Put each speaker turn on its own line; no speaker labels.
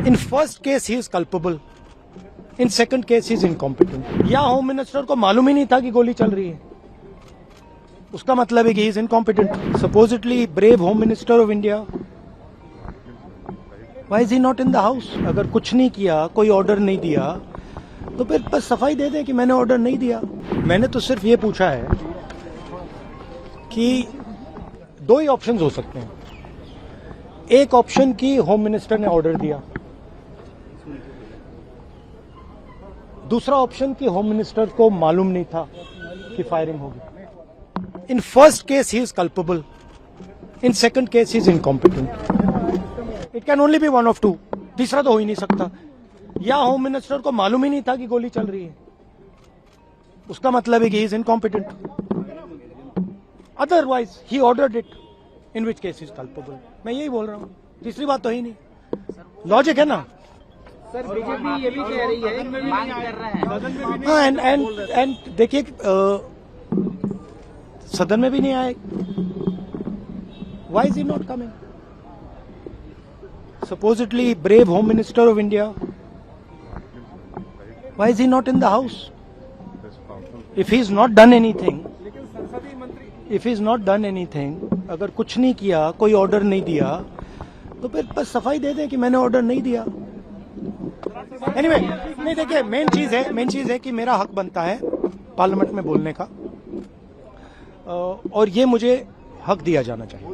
In first case he is culpable. In second case he is incompetent. या home minister को मालूम ही नहीं था कि गोली चल रही है, उसका मतलब है कि he is incompetent. Supposedly brave home minister of India. Why is he not in the house? अगर कुछ नहीं किया, कोई ऑर्डर नहीं दिया, तो फिर बस सफाई दे दें कि मैंने ऑर्डर नहीं दिया. मैंने तो सिर्फ ये पूछा है कि दो ही ऑप्शंस हो सकते हैं. एक ऑप्शन की होम मिनिस्टर ने ऑर्डर दिया, दूसरा ऑप्शन की होम मिनिस्टर को मालूम नहीं था कि फायरिंग होगी. In first case he is culpable, in second case he is incompetent. It can only be one of two. तीसरा तो हो ही नहीं सकता. या होम मिनिस्टर को मालूम ही नहीं था कि गोली चल रही है, उसका मतलब है कि ही is incompetent. Otherwise he ordered it, in which case is culpable. मैं यही बोल रहा हूं, तीसरी बात तो ही नहीं. लॉजिक है ना.
सर बीजेपी ये भी कह रही है कि मांग कर रहे हैं.
हाँ, एंड देखिए, सदन में भी नहीं आए. Why is he not coming? Supposedly brave home minister of India. Why is he not in the house? If he is not done anything, if he is not done anything, अगर कुछ नहीं किया, कोई ऑर्डर नहीं दिया, तो फिर बस सफाई दे दें कि मैंने ऑर्डर नहीं दिया. एनीवे, नहीं, देखिए, मेन चीज है कि मेरा हक बनता है पार्लियामेंट में बोलने का, और ये मुझे हक दिया जाना चाहिए.